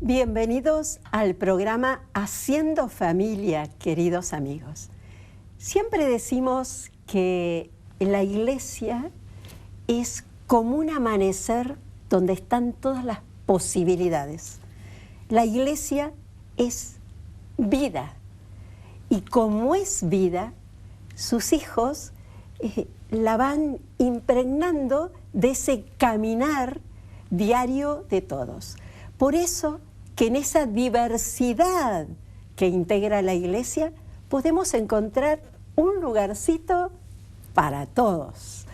Bienvenidos al programa Haciendo Familia, queridos amigos. Siempre decimos que la iglesia es como un amanecer donde están todas las posibilidades. La iglesia es vida y como es vida, sus hijos la van impregnando de ese caminar diario de todos. Por eso que en esa diversidad que integra la iglesia podemos encontrar un lugarcito para todos.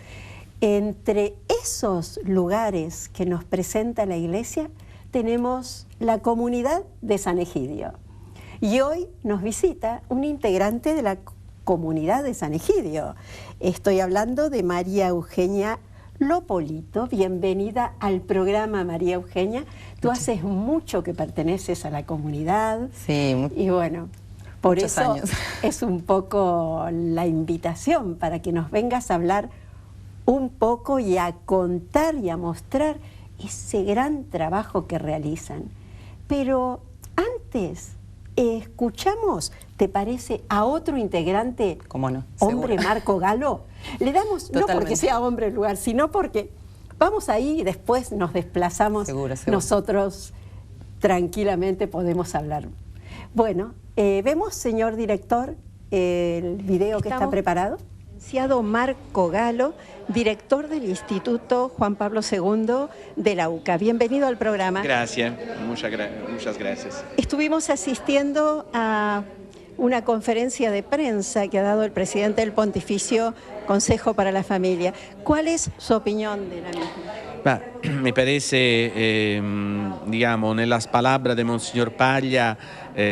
Entre esos lugares que nos presenta la iglesia tenemos la comunidad de San Egidio. Y hoy nos visita un integrante de la comunidad de San Egidio. Estoy hablando de María Eugenia Lopolito. Bienvenida al programa, María Eugenia. Tú haces mucho que perteneces a la comunidad. Sí, y bueno, por muchos eso años. Es un poco la invitación para que nos vengas a hablar un poco y a contar y a mostrar ese gran trabajo que realizan. Pero antes, escuchamos, ¿te parece, a otro integrante? ¿Cómo no? Hombre, Seguro. Marco Galo. Le damos, Totalmente. no porque sea hombre el lugar, sino porque vamos ahí y después nos desplazamos. Seguro. Nosotros tranquilamente podemos hablar. Bueno, vemos, señor director, el video que está preparado. Licenciado Marco Galo, director del Instituto Juan Pablo II de la UCA. Bienvenido al programa. Gracias, muchas gracias. Estuvimos asistiendo a una conferencia de prensa que ha dado el presidente del Pontificio Consejo para la Familia. ¿Cuál es su opinión de la misma? Me parece, digamos, en las palabras de Monseñor Paglia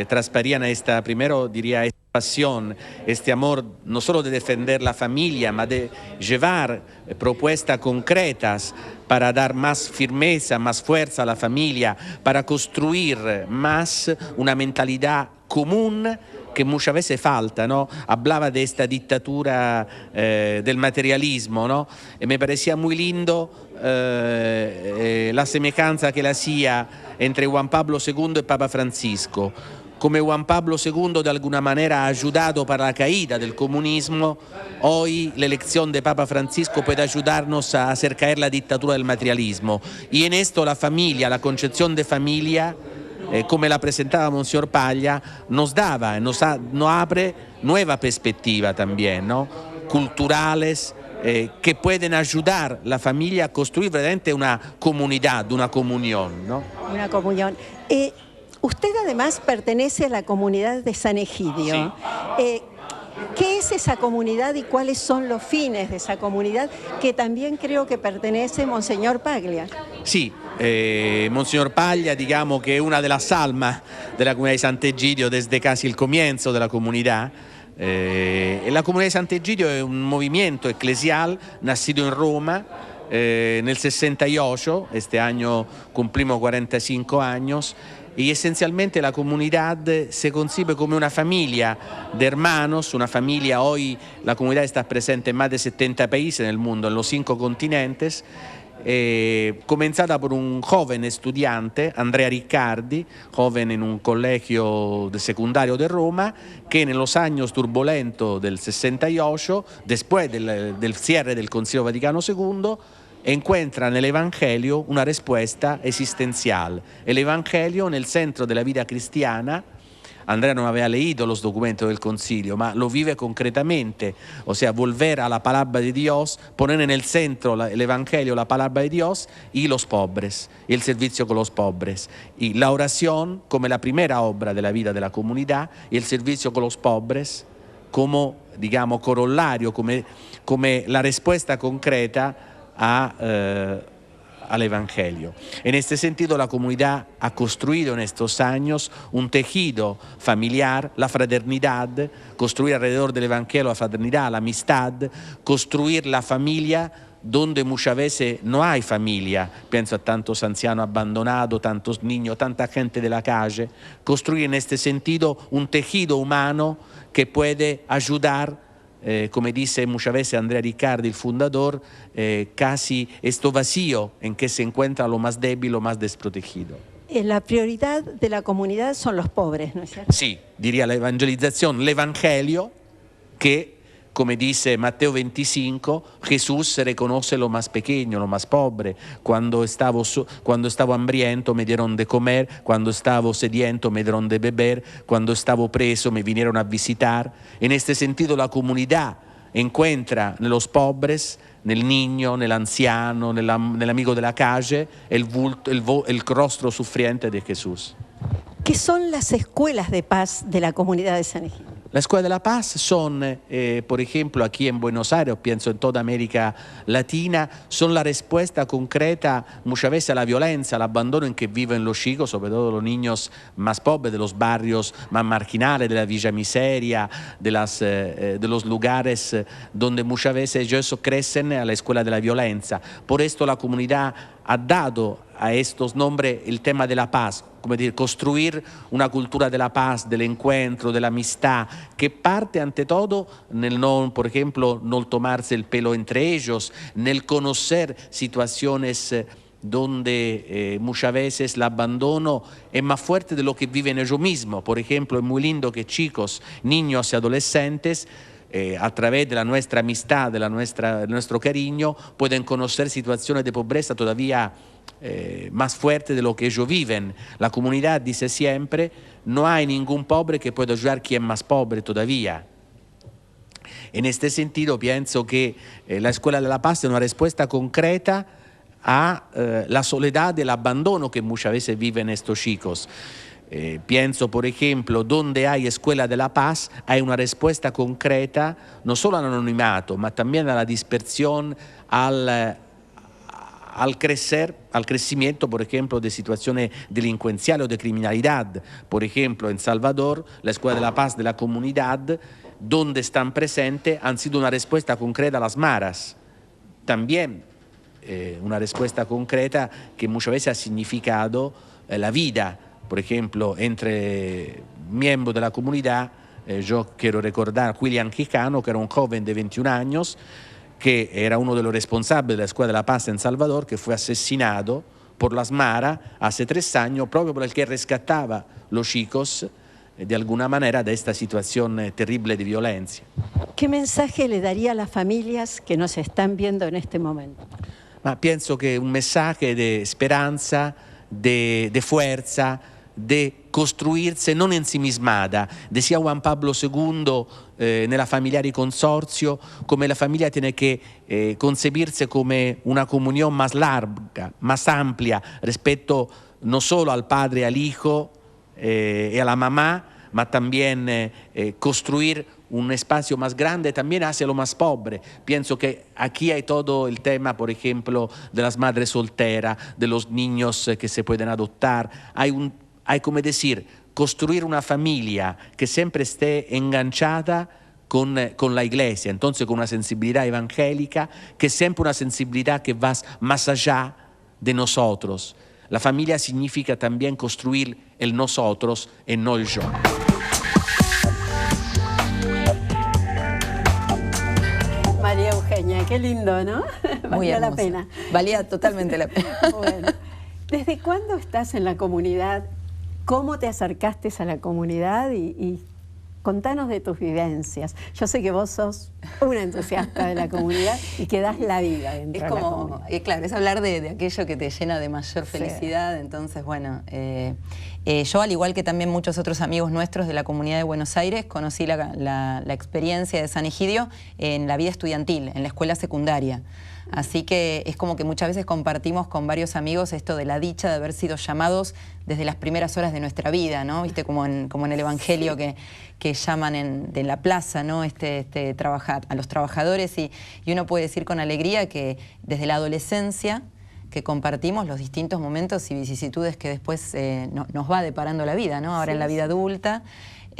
transparían esta, primero diría, esta pasión, este amor, no solo de defender la familia, mas de llevar propuestas concretas para dar más firmeza, más fuerza a la familia, para construir más una mentalidad común que muchas veces falta, ¿no? Hablaba de esta dictadura del materialismo, ¿no? Y me parecía muy lindo la semejanza que él hacía entre Juan Pablo II y Papa Francisco. Como Juan Pablo II de alguna manera ha ayudado para la caída del comunismo, hoy la elección de Papa Francisco puede ayudarnos a hacer caer la dictadura del materialismo. Y en esto la familia, la concepción de familia, come la presentaba Monsignor Paglia, nos daba, nos abre nueva perspectiva también, ¿no? Culturales, que pueden ayudar a la familia a construir verdaderamente una comunidad, una comunión, ¿no? Una comunión. Usted además pertenece a la comunidad de San Egidio. Sí. ¿Qué es esa comunidad y cuáles son los fines de esa comunidad que también creo que pertenece Monseñor Paglia? Sí, Monseñor Paglia, digamos que es una de las almas de la comunidad de Sant'Egidio desde casi el comienzo de la comunidad. La comunidad de Sant'Egidio es un movimiento eclesial nacido en Roma en el 68, este año cumplimos 45 años. Y esencialmente la comunidad se concibe como una familia de hermanos, una familia. Hoy la comunidad está presente en más de 70 países en el mundo, en los 5 continentes, comenzada por un joven estudiante, Andrea Riccardi, joven en un colegio de secundario de Roma, que en los años turbulentos del 68, después del cierre del Concilio Vaticano II, encuentra en el Evangelio una respuesta existencial. El Evangelio en el centro de la vida cristiana. Andrea no había leído los documentos del concilio, ma lo vive concretamente, o sea, volver a la palabra de Dios, poner en el centro el Evangelio, la palabra de Dios y los pobres, y el servicio con los pobres, y la oración como la primera obra de la vida de la comunidad, y el servicio con los pobres como, digamos, corollario, como la respuesta concreta al Evangelio. En este sentido, la comunidad ha construido en estos años un tejido familiar, la fraternidad, construir alrededor del Evangelio la fraternidad, la amistad, construir la familia donde muchas veces no hay familia. Pienso a tantos ancianos abandonados, tantos niños, tanta gente de la calle. Construir en este sentido un tejido humano que puede ayudar, como dice muchas veces Andrea Riccardi, el fundador, casi esto vacío en que se encuentra lo más débil, lo más desprotegido. la prioridad de la comunidad son los pobres, ¿no es cierto? Sì, diría la evangelización, l'Evangelio, que, come dice Matteo 25, Jesús reconoce lo más pequeño, lo más pobre. Cuando estaba hambriento me dieron de comer, cuando estaba sediento me dieron de beber, cuando estaba preso me vinieron a visitar. En este sentido la comunidad encuentra en los pobres, nel niño, nell'anziano, nell'amico della calle, el rostro sufriente de Jesús. ¿Qué son las escuelas de paz de la comunidad de San Egidio? Las escuelas de la paz son, por ejemplo, aquí en Buenos Aires, pienso en toda América Latina, son la respuesta concreta muchas veces a la violencia, al abandono en que viven los chicos, sobre todo los niños más pobres de los barrios más marginales, de la Villa Miseria, de los lugares donde muchas veces ellos crecen a la escuela de la violencia. Por esto la comunidad ha dado a estos nombres el tema de la paz, como decir, construir una cultura de la paz, del encuentro, de la amistad, que parte ante todo nel no, por ejemplo, no tomarse el pelo entre ellos, nel conocer situaciones donde muchas veces el abandono es más fuerte de lo que viven ellos mismos. Por ejemplo, es muy lindo que chicos, niños y adolescentes a través de nuestra amistad, de nuestro cariño, pueden conocer situaciones de pobreza todavía más fuertes de lo que ellos viven. La comunidad dice siempre, no hay ningún pobre que pueda ayudar a quien es más pobre todavía. En este sentido pienso que la Escuela de la Paz es una respuesta concreta a la soledad y el abandono que muchas veces viven estos chicos. Pienso, por ejemplo, donde hay Escuela de la Paz, hay una respuesta concreta, no solo al anonimato, ma también a la dispersión, al crecimiento, por ejemplo, de situaciones delincuenciales o de criminalidad. Por ejemplo, en Salvador, la Escuela de la Paz de la comunidad, donde están presentes, han sido una respuesta concreta a las maras. También una respuesta concreta que muchas veces ha significado la vida. Por ejemplo, entre miembros de la comunidad, yo quiero recordar a William Quijano, que era un joven de 21 años, que era uno de los responsables de la Escuela de la Paz en Salvador, que fue asesinado por las maras hace 3 años, proprio porque rescataba a los chicos de alguna manera de esta situación terrible de violencia. ¿Qué mensaje le daría a las familias que nos están viendo en este momento? Pienso que un mensaje de esperanza, de fuerza, de costruirse non ensimismada. Decía Juan Pablo II nella Familiari Consorzio, come la familia tiene que concebirse come una comunión más larga, más amplia respecto no solo al padre, al hijo y a la mamá, ma también construir un espacio más grande también hacia lo más pobre. Pienso que aquí hay todo el tema, por ejemplo, de las madres solteras, de los niños que se pueden adoptar. Hay como decir, construir una familia que siempre esté enganchada con la iglesia, entonces con una sensibilidad evangélica, que es siempre una sensibilidad que va más allá de nosotros. La familia significa también construir el nosotros y no el yo. María Eugenia, qué lindo, ¿no? Valía la pena. Valía totalmente la pena. Bueno, ¿desde cuándo estás en la comunidad? ¿Cómo te acercaste a la comunidad? Y contanos de tus vivencias. Yo sé que vos sos una entusiasta de la comunidad y que das la vida dentro de la comunidad. Claro, es hablar de aquello que te llena de mayor felicidad. Sí. Entonces, bueno, yo, al igual que también muchos otros amigos nuestros de la comunidad de Buenos Aires, conocí la experiencia de San Egidio en la vida estudiantil, en la escuela secundaria. Así que es como que muchas veces compartimos con varios amigos esto de la dicha de haber sido llamados desde las primeras horas de nuestra vida, ¿no? Viste, como en el Evangelio que llaman de la plaza, ¿no? A los trabajadores y uno puede decir con alegría que desde la adolescencia que compartimos los distintos momentos y vicisitudes que después nos va deparando la vida, ¿no? Ahora en la vida adulta.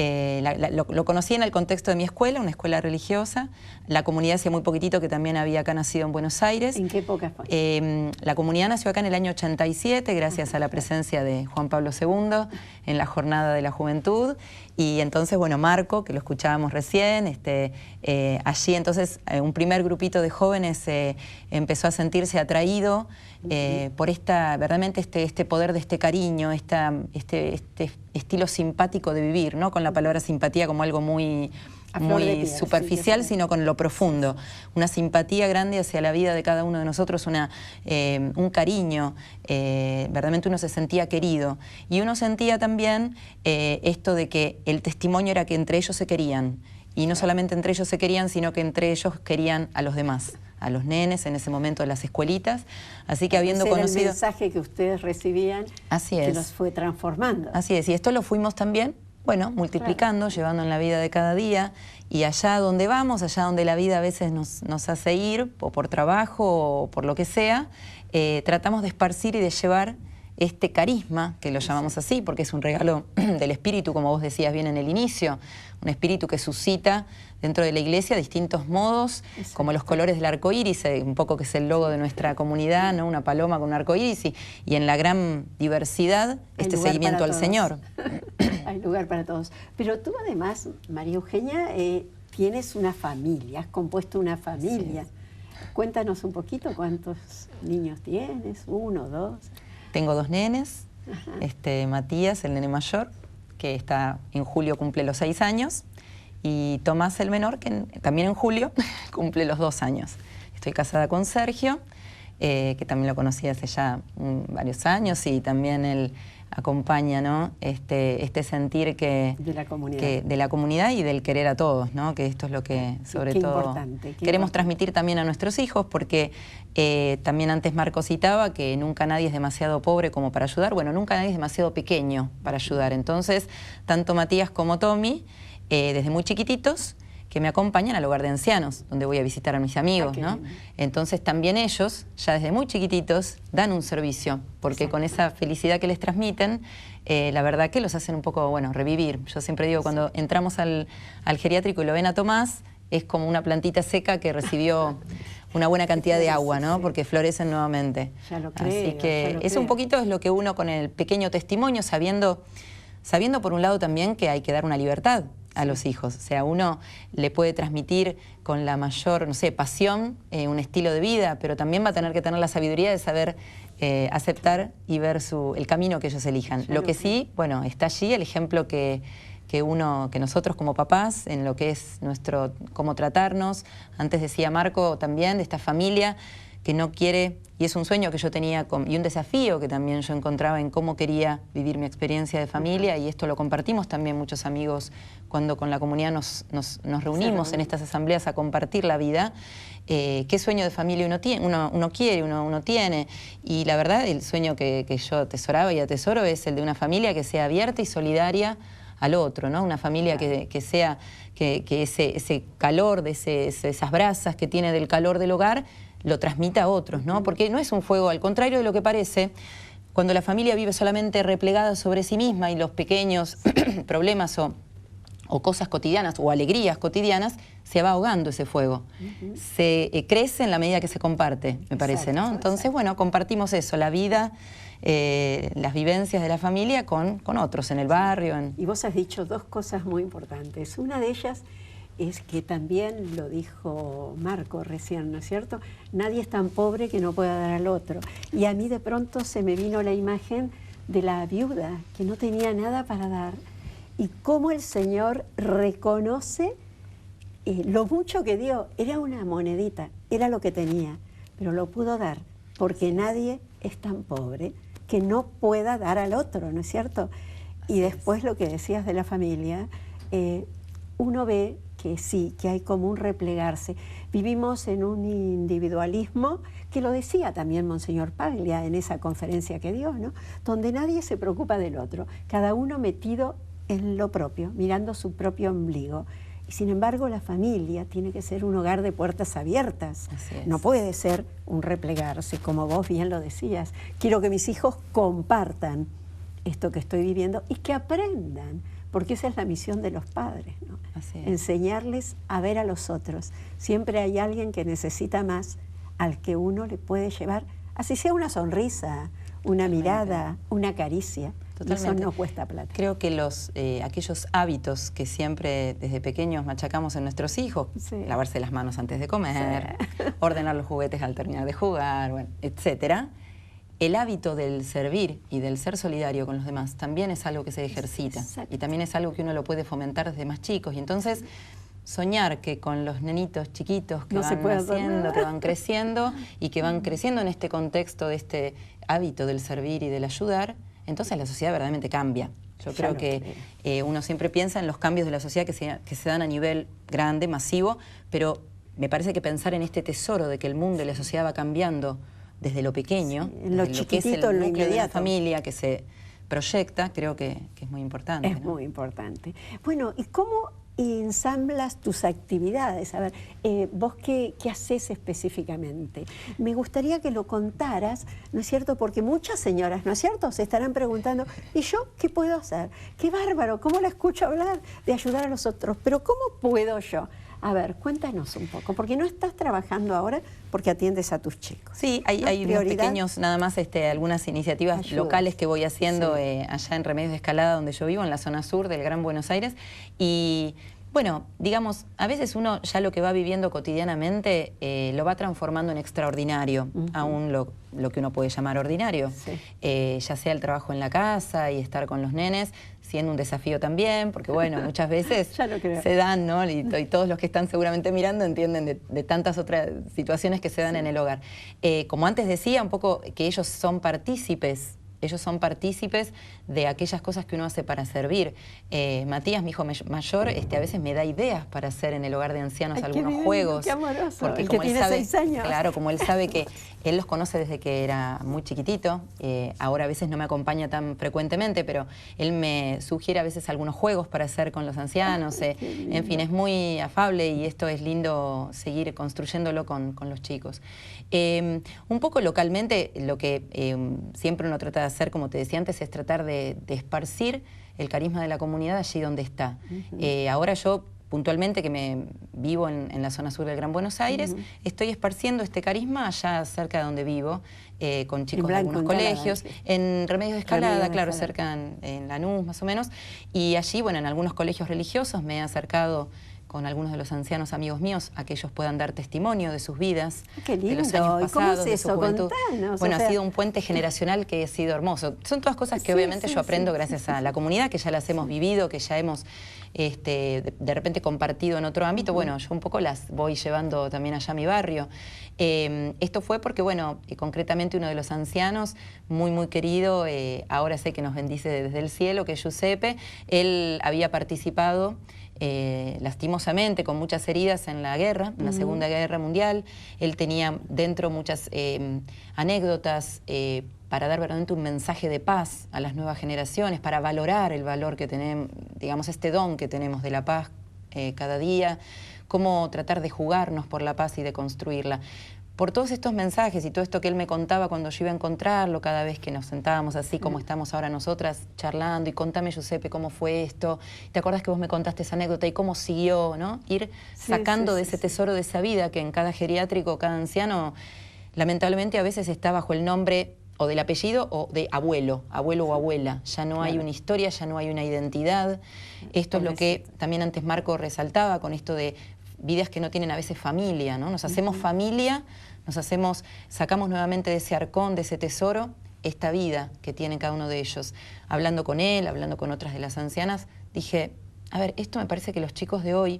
Lo conocí en el contexto de mi escuela, una escuela religiosa. La comunidad hacía muy poquitito que también había acá nacido en Buenos Aires. ¿En qué época fue? La comunidad nació acá en el año 87, gracias a la presencia de Juan Pablo II en la Jornada de la Juventud. Y entonces, bueno, Marco, que lo escuchábamos recién, allí entonces un primer grupito de jóvenes empezó a sentirse atraído por verdaderamente este poder de este cariño, este estilo simpático de vivir, ¿no? Con la palabra simpatía como algo muy superficial, sino con lo profundo. Una simpatía grande hacia la vida de cada uno de nosotros, un cariño, verdaderamente uno se sentía querido. Y uno sentía también esto de que el testimonio era que entre ellos se querían. Y no solamente entre ellos se querían, sino que entre ellos querían a los demás, a los nenes en ese momento de las escuelitas. Así que habiendo conocido... el mensaje que ustedes recibían, que los fue transformando. Así es, y esto lo fuimos también, bueno, multiplicando, llevando en la vida de cada día. Y allá donde vamos, allá donde la vida a veces nos hace ir, o por trabajo, o por lo que sea, tratamos de esparcir y de llevar este carisma, que lo llamamos así, porque es un regalo del espíritu, como vos decías bien en el inicio, un espíritu que suscita dentro de la iglesia distintos modos, como los colores del arco iris, un poco que es el logo de nuestra comunidad, ¿no? Una paloma con un arco iris, y en la gran diversidad, este seguimiento al Señor. Hay lugar para todos. Pero tú además, María Eugenia, tienes una familia, has compuesto una familia. Cuéntanos un poquito cuántos niños tienes, 1, 2... Tengo 2 nenes, Matías, el nene mayor, que en julio cumple los 6 años, y Tomás, el menor, que también en julio cumple los 2 años. Estoy casada con Sergio, que también lo conocí hace ya varios años, y también él acompaña, ¿no? este sentir de la comunidad y del querer a todos, ¿no? Que esto es lo que sobre todo queremos transmitir también a nuestros hijos, porque también antes Marco citaba que nunca nadie es demasiado pobre como para ayudar. Bueno, nunca nadie es demasiado pequeño para ayudar. Entonces, tanto Matías como Tommy, desde muy chiquititos, que me acompañan al hogar de ancianos, donde voy a visitar a mis amigos, ¿no? Entonces también ellos, ya desde muy chiquititos, dan un servicio, porque con esa felicidad que les transmiten, la verdad que los hacen un poco, bueno, revivir. Yo siempre digo, cuando entramos al geriátrico y lo ven a Tomás, es como una plantita seca que recibió una buena cantidad de agua, ¿no? Porque florecen nuevamente. Ya lo creo. Así que eso un poquito es lo que uno con el pequeño testimonio, sabiendo por un lado también que hay que dar una libertad a los hijos. O sea, uno le puede transmitir con la mayor, no sé, pasión, un estilo de vida, pero también va a tener que tener la sabiduría de saber aceptar y ver el camino que ellos elijan. Lo que sí, bueno, está allí el ejemplo que nosotros como papás, en lo que es cómo tratarnos. Antes decía Marco también, de esta familia que no quiere, y es un sueño que yo tenía y un desafío que también yo encontraba en cómo quería vivir mi experiencia de familia, y esto lo compartimos también muchos amigos cuando con la comunidad nos reunimos en estas asambleas a compartir la vida. ¿Qué sueño de familia uno quiere, uno tiene? Y la verdad, el sueño que yo atesoraba y atesoro es el de una familia que sea abierta y solidaria al otro, ¿no? Una familia que ese calor, esas brasas que tiene del calor del hogar, lo transmita a otros, ¿no? Porque no es un fuego, al contrario de lo que parece, cuando la familia vive solamente replegada sobre sí misma y los pequeños problemas o cosas cotidianas o alegrías cotidianas, se va ahogando ese fuego. Se crece en la medida que se comparte, me parece, ¿no? Entonces, bueno, compartimos eso, la vida, las vivencias de la familia con otros en el barrio. Y vos has dicho 2 cosas muy importantes. Una de ellas es que también lo dijo Marco recién, ¿no es cierto? Nadie es tan pobre que no pueda dar al otro. Y a mí de pronto se me vino la imagen de la viuda que no tenía nada para dar, y cómo el Señor reconoce lo mucho que dio. Era una monedita, era lo que tenía, pero lo pudo dar, porque nadie es tan pobre que no pueda dar al otro, ¿no es cierto? Y después lo que decías de la familia, uno ve que sí, que hay como un replegarse. Vivimos en un individualismo, que lo decía también Monseñor Paglia en esa conferencia que dio, ¿no? Donde nadie se preocupa del otro, cada uno metido en lo propio, mirando su propio ombligo. Y sin embargo, la familia tiene que ser un hogar de puertas abiertas. No puede ser un replegarse, como vos bien lo decías. Quiero que mis hijos compartan esto que estoy viviendo y que aprendan, porque esa es la misión de los padres, ¿no? Así es. Enseñarles a ver a los otros. Siempre hay alguien que necesita más, al que uno le puede llevar, así sea una sonrisa, una mirada, una caricia. Totalmente. Eso no cuesta plata. Creo que aquellos hábitos que siempre desde pequeños machacamos en nuestros hijos, Sí. lavarse las manos antes de comer, ordenar los juguetes al terminar de jugar, bueno, etcétera, el hábito del servir y del ser solidario con los demás también es algo que se ejercita. Exacto. Y también es algo que uno lo puede fomentar desde más chicos. Y entonces soñar que con los nenitos chiquitos que No se van puede hacer naciendo, nada. que van creciendo y que van creciendo en este contexto de este hábito del servir y del ayudar, entonces la sociedad verdaderamente cambia. Yo Ya creo lo que uno siempre piensa en los cambios de la sociedad que se dan a nivel grande, masivo, pero me parece que pensar en este tesoro de que el mundo y la sociedad va cambiando desde lo pequeño, Sí, en lo desde que es el chiquitito, en lo núcleo de la inmediato. familia que se proyecta, creo que es muy importante. Es ¿no? muy importante. Bueno, ¿y cómo ensamblas tus actividades? A ver, vos qué haces específicamente. Me gustaría que lo contaras, ¿no es cierto? Porque muchas señoras, ¿no es cierto?, se estarán preguntando, ¿y yo qué puedo hacer? ¡Qué bárbaro! ¿Cómo la escucho hablar de ayudar a los otros? Pero ¿cómo puedo yo? A ver, cuéntanos un poco, porque no estás trabajando ahora porque atiendes a tus chicos. Sí, hay ¿No? unos Prioridad. pequeños, nada más algunas iniciativas Ayudas. locales que voy haciendo Sí. allá en Remedios de Escalada, donde yo vivo, en la zona sur del Gran Buenos Aires. Y bueno, digamos, a veces uno ya lo que va viviendo cotidianamente lo va transformando en extraordinario, aún lo que uno puede llamar ordinario. Sí. Ya sea el trabajo en la casa y estar con los nenes, siendo un desafío también, porque bueno, muchas veces Ya lo creo. se dan, ¿no? Y todos los que están seguramente mirando entienden de tantas otras situaciones que se dan en el hogar. Como antes decía, un poco que ellos son partícipes de aquellas cosas que uno hace para servir. Matías, mi hijo mayor, a veces me da ideas para hacer en el hogar de ancianos. Ay, qué algunos lindo, juegos. qué amoroso, Porque el que como él tiene sabe, 6 años. Claro, como él sabe que él los conoce desde que era muy chiquitito, ahora a veces no me acompaña tan frecuentemente, pero él me sugiere a veces algunos juegos para hacer con los ancianos. En fin, es muy afable y esto es lindo seguir construyéndolo con los chicos. Un poco localmente, lo que siempre uno trata de hacer, como te decía antes, es tratar de esparcir el carisma de la comunidad allí donde está. Ahora yo, puntualmente, que me vivo en la zona sur del Gran Buenos Aires, estoy esparciendo este carisma allá cerca de donde vivo, con chicos de algunos colegios, en Remedios de Escalada, claro, cerca en Lanús más o menos, y allí, bueno, en algunos colegios religiosos me he acercado con algunos de los ancianos amigos míos a que ellos puedan dar testimonio de sus vidas, Qué lindo. de los años ¿Y cómo pasados, es de su eso? juventud. Contanos, Bueno, o sea, ha sido un puente generacional que ha sido hermoso. Son todas cosas que Sí, obviamente sí, yo aprendo sí, gracias sí, a la comunidad, que ya las hemos vivido, que ya hemos de repente compartido en otro ámbito. Bueno, yo un poco las voy llevando también allá a mi barrio. Esto fue porque, bueno, concretamente uno de los ancianos, muy, muy querido, ahora sé que nos bendice desde el cielo, que es Giuseppe, él había participado lastimosamente, con muchas heridas en la guerra, en la Segunda Guerra Mundial. Él tenía dentro muchas anécdotas para dar verdaderamente un mensaje de paz a las nuevas generaciones, para valorar el valor que tenemos, digamos, este don que tenemos de la paz cada día, cómo tratar de jugarnos por la paz y de construirla. Por todos estos mensajes y todo esto que él me contaba cuando yo iba a encontrarlo, cada vez que nos sentábamos así como estamos ahora nosotras charlando, y contame, Giuseppe, cómo fue esto, ¿te acuerdas que vos me contaste esa anécdota y cómo siguió, ¿no? Ir sacando de ese tesoro de esa vida que en cada geriátrico, cada anciano, lamentablemente a veces está bajo el nombre o del apellido o de abuelo o abuela. Ya no hay una historia, ya no hay una identidad. Esto es lo que también antes Marco resaltaba con esto de vidas que no tienen a veces familia, ¿no? Nos hacemos familia, sacamos nuevamente de ese arcón, de ese tesoro, esta vida que tiene cada uno de ellos. Hablando con él, hablando con otras de las ancianas, dije, a ver, esto me parece que los chicos de hoy,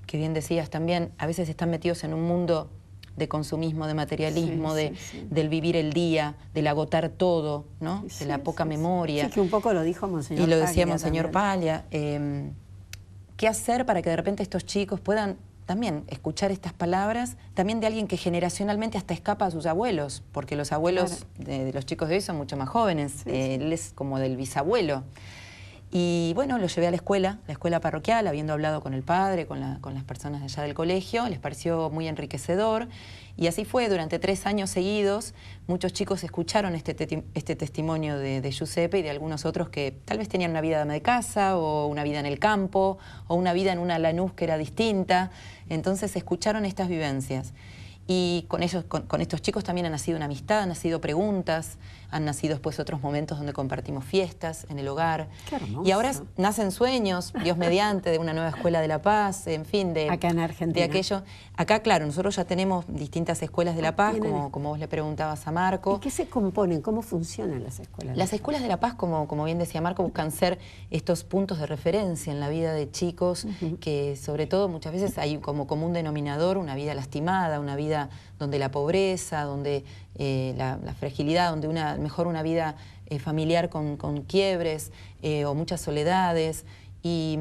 que bien decías también, a veces están metidos en un mundo de consumismo, de materialismo, del vivir el día, del agotar todo, ¿no? De la poca memoria. Sí, que un poco lo dijo Monseñor Paglia. Y lo decía Monseñor Paglia. ¿Qué hacer para que de repente estos chicos puedan también escuchar estas palabras, también de alguien que generacionalmente hasta escapa a sus abuelos, porque los abuelos de los chicos de hoy son mucho más jóvenes, él es como del bisabuelo. Y bueno, lo llevé a la escuela parroquial, habiendo hablado con el padre, con las personas de allá del colegio, les pareció muy enriquecedor. Y así fue, durante 3 años seguidos, muchos chicos escucharon este testimonio de Giuseppe y de algunos otros que tal vez tenían una vida de ama de casa, o una vida en el campo, o una vida en una Lanús que era distinta. Entonces escucharon estas vivencias. Y con estos chicos también ha nacido una amistad, han nacido preguntas, han nacido después otros momentos donde compartimos fiestas en el hogar. Qué hermoso. Y ahora nacen sueños, Dios mediante, de una nueva escuela de La Paz, en fin, acá en Argentina. De aquello. Acá, claro, nosotros ya tenemos distintas escuelas de La Paz, como vos le preguntabas a Marco. ¿Y qué se componen? ¿Cómo funcionan las escuelas? Las escuelas de La Paz, como bien decía Marco, buscan ser estos puntos de referencia en la vida de chicos, que sobre todo muchas veces hay como común denominador una vida lastimada, una vida donde la pobreza, donde la fragilidad, donde mejor una vida familiar con quiebres o muchas soledades. Y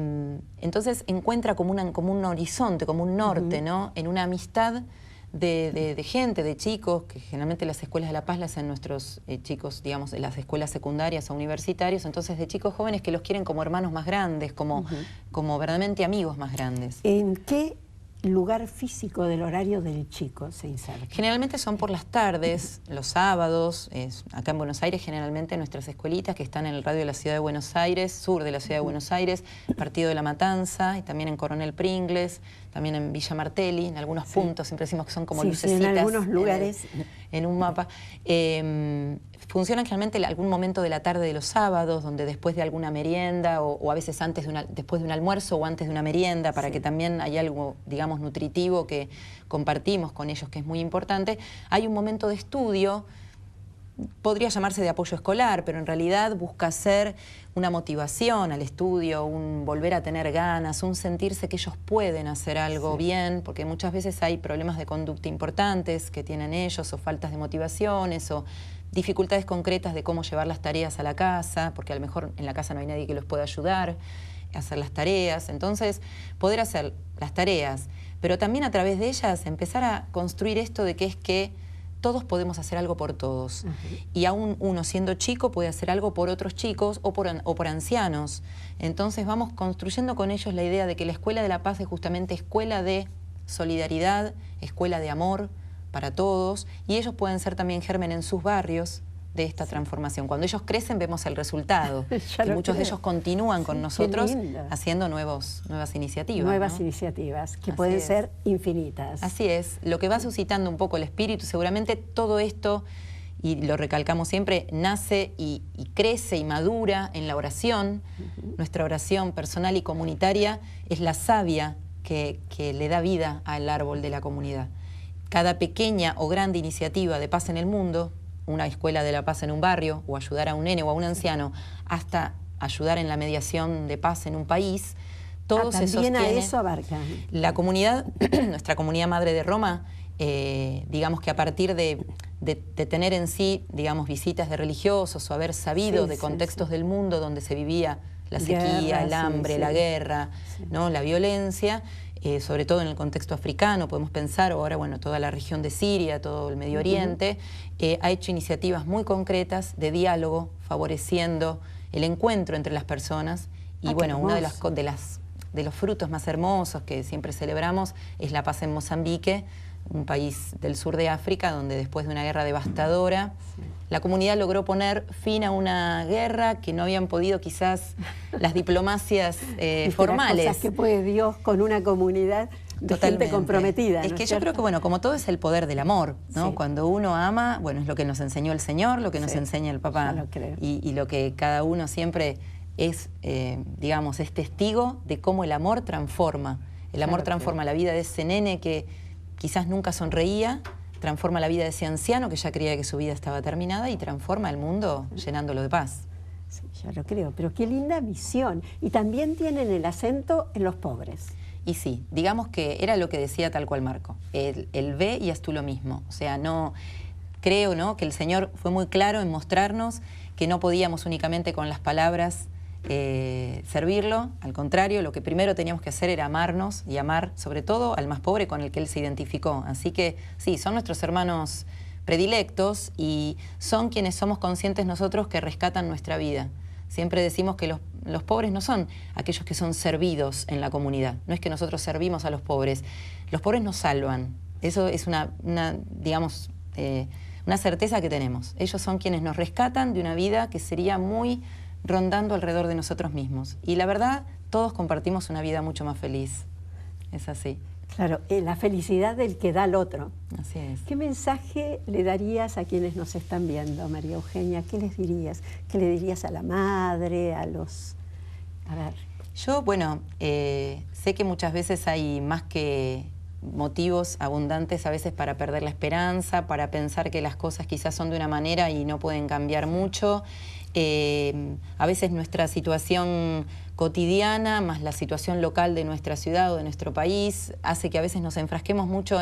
entonces encuentra como un horizonte, como un norte, ¿no? En una amistad de gente, de chicos, que generalmente las escuelas de La Paz las hacen nuestros chicos, digamos, en las escuelas secundarias o universitarios, entonces de chicos jóvenes que los quieren como hermanos más grandes, como verdaderamente amigos más grandes. ¿En qué lugar físico del horario del chico se inserta? Generalmente son por las tardes, los sábados. Acá en Buenos Aires generalmente nuestras escuelitas que están en el radio de la Ciudad de Buenos Aires, sur de la Ciudad de Buenos Aires, Partido de la Matanza, y también en Coronel Pringles, también en Villa Martelli, en algunos puntos, siempre decimos que son como lucecitas. En algunos lugares. En un mapa. Funcionan generalmente algún momento de la tarde de los sábados, donde después de alguna merienda, o a veces después de un almuerzo o antes de una merienda, para que también haya algo, digamos, nutritivo que compartimos con ellos, que es muy importante. Hay un momento de estudio, podría llamarse de apoyo escolar, pero en realidad busca ser una motivación al estudio, un volver a tener ganas, un sentirse que ellos pueden hacer algo bien, porque muchas veces hay problemas de conducta importantes que tienen ellos, o faltas de motivaciones, o dificultades concretas de cómo llevar las tareas a la casa, porque a lo mejor en la casa no hay nadie que los pueda ayudar a hacer las tareas. Entonces, poder hacer las tareas, pero también a través de ellas empezar a construir esto de que todos podemos hacer algo por todos. Y aún uno siendo chico puede hacer algo por otros chicos o por ancianos. Entonces vamos construyendo con ellos la idea de que la Escuela de La Paz es justamente escuela de solidaridad, escuela de amor para todos, y ellos pueden ser también germen en sus barrios de esta transformación. Cuando ellos crecen vemos el resultado, que muchos de ellos continúan con nosotros haciendo nuevas iniciativas. Nuevas iniciativas, que pueden ser infinitas. Así es, lo que va suscitando un poco el espíritu, seguramente todo esto, y lo recalcamos siempre, nace y crece y madura en la oración. Nuestra oración personal y comunitaria es la savia que le da vida al árbol de la comunidad. Cada pequeña o grande iniciativa de paz en el mundo, una escuela de la paz en un barrio, o ayudar a un nene o a un anciano, hasta ayudar en la mediación de paz en un país, todo se sostiene. También a eso abarca. La comunidad, nuestra comunidad madre de Roma, digamos que a partir de tener en sí, digamos, visitas de religiosos o haber sabido de contextos del mundo donde se vivía la sequía, el hambre, la guerra, ¿no? La violencia, sobre todo en el contexto africano, podemos pensar, ahora, bueno, toda la región de Siria, todo el Medio Oriente, ha hecho iniciativas muy concretas de diálogo, favoreciendo el encuentro entre las personas. Y bueno, uno de los frutos más hermosos que siempre celebramos es la paz en Mozambique, un país del sur de África, donde después de una guerra devastadora, la comunidad logró poner fin a una guerra que no habían podido quizás las diplomacias formales. Las cosas que puede Dios con una comunidad de gente comprometida. Es que yo creo que, bueno, como todo es el poder del amor, ¿no? Cuando uno ama, bueno, es lo que nos enseñó el Señor, lo que nos enseña el Papa, y lo que cada uno siempre es, digamos, es testigo de cómo el amor transforma. El amor transforma la vida de ese nene que quizás nunca sonreía, transforma la vida de ese anciano que ya creía que su vida estaba terminada, y transforma el mundo llenándolo de paz. Sí, yo lo creo, pero qué linda visión. Y también tienen el acento en los pobres. Y sí, digamos que era lo que decía tal cual Marco, el ve y haz tú lo mismo. O sea, no creo, ¿no?, que el Señor fue muy claro en mostrarnos que no podíamos únicamente con las palabras servirlo. Al contrario, lo que primero teníamos que hacer era amarnos, y amar sobre todo al más pobre con el que Él se identificó. Así que sí, son nuestros hermanos predilectos y son quienes somos conscientes nosotros que rescatan nuestra vida. Siempre decimos que los pobres no son aquellos que son servidos en la comunidad. No es que nosotros servimos a los pobres nos salvan. Eso es digamos, una certeza que tenemos. Ellos son quienes nos rescatan de una vida que sería muy rondando alrededor de nosotros mismos. Y la verdad, todos compartimos una vida mucho más feliz. Es así. Claro, la felicidad del que da al otro. Así es. ¿Qué mensaje le darías a quienes nos están viendo, María Eugenia? ¿Qué les dirías? ¿Qué le dirías a la madre, a los...? A ver. Yo, bueno, sé que muchas veces hay más que motivos abundantes a veces para perder la esperanza, para pensar que las cosas quizás son de una manera y no pueden cambiar mucho. A veces nuestra situación cotidiana más la situación local de nuestra ciudad o de nuestro país hace que a veces nos enfrasquemos mucho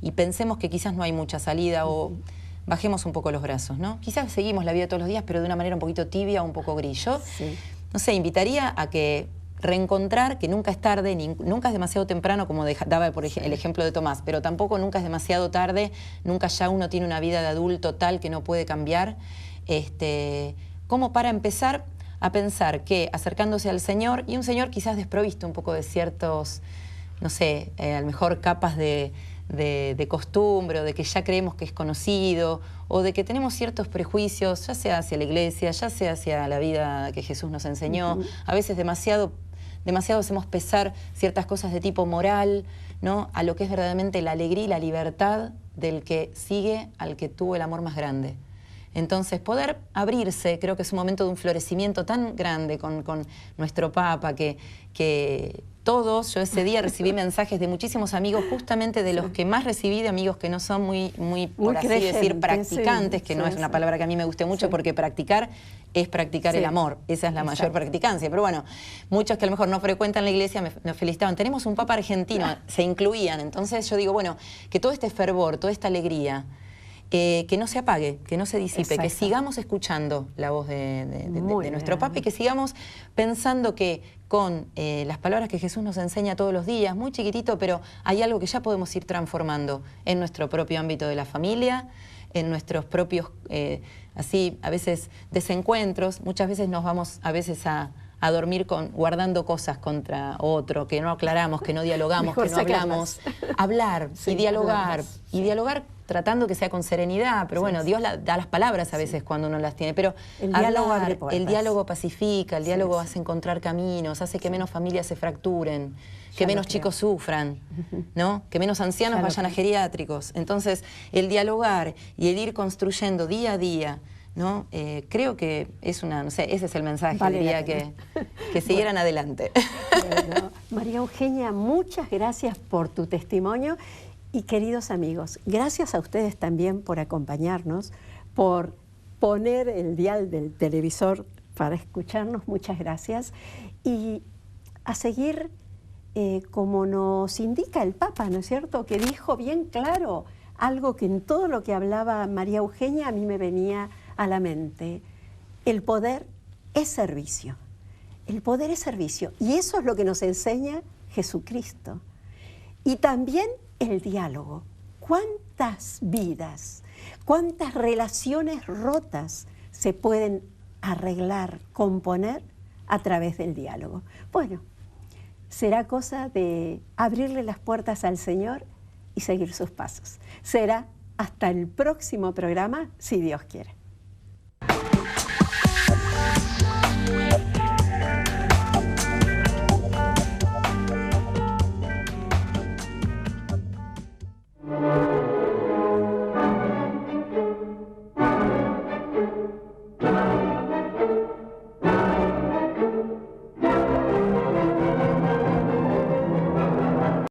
y pensemos que quizás no hay mucha salida o bajemos un poco los brazos, ¿no? Quizás seguimos la vida todos los días, pero de una manera un poquito tibia o un poco gris. Yo, no sé, invitaría a que reencontrar, que nunca es tarde, nunca es demasiado temprano, como daba por el ejemplo de Tomás, pero tampoco nunca es demasiado tarde, nunca ya uno tiene una vida de adulto tal que no puede cambiar. Como para empezar a pensar que acercándose al Señor, y un Señor quizás desprovisto un poco de ciertos, no sé, a lo mejor capas de costumbre, o de que ya creemos que es conocido, o de que tenemos ciertos prejuicios, ya sea hacia la iglesia, ya sea hacia la vida que Jesús nos enseñó. A veces demasiado hacemos pesar ciertas cosas de tipo moral, ¿no?, a lo que es verdaderamente la alegría y la libertad del que sigue al que tuvo el amor más grande. Entonces, poder abrirse, creo que es un momento de un florecimiento tan grande con nuestro Papa, que todos, yo ese día recibí mensajes de muchísimos amigos, justamente de los que más recibí, de amigos que no son muy por así decir, practicantes, que no es una palabra que a mí me guste mucho, porque practicar es practicar el amor, esa es la mayor practicancia. Pero bueno, muchos que a lo mejor no frecuentan la iglesia me felicitaban. Tenemos un Papa argentino, se incluían. Entonces yo digo, bueno, que todo este fervor, toda esta alegría, que no se apague, que no se disipe, que sigamos escuchando la voz de nuestro Papa y que sigamos pensando que con las palabras que Jesús nos enseña todos los días, muy chiquitito, pero hay algo que ya podemos ir transformando en nuestro propio ámbito de la familia, en nuestros propios, así, a veces desencuentros. Muchas veces nos vamos a veces a dormir guardando cosas contra otro, que no aclaramos, que no dialogamos, que no hablamos. Hablar y dialogar, tratando que sea con serenidad, pero bueno, Dios da las palabras a veces cuando uno las tiene, pero el diálogo pacifica, el diálogo hace encontrar caminos, hace que menos familias se fracturen, que menos chicos sufran, ¿no?, que menos ancianos vayan a geriátricos. Entonces, el dialogar y el ir construyendo día a día, ¿no? Creo que es no sé, ese es el mensaje, diría que siguieran adelante. Bueno, María Eugenia, muchas gracias por tu testimonio. Y queridos amigos, gracias a ustedes también por acompañarnos, por poner el dial del televisor para escucharnos, muchas gracias. Y a seguir como nos indica el Papa, ¿no es cierto?, que dijo bien claro algo que en todo lo que hablaba María Eugenia a mí me venía a la mente. El poder es servicio. El poder es servicio. Y eso es lo que nos enseña Jesucristo. Y también el diálogo. ¿Cuántas vidas, cuántas relaciones rotas se pueden arreglar, componer a través del diálogo? Bueno, será cosa de abrirle las puertas al Señor y seguir sus pasos. Será hasta el próximo programa, si Dios quiere.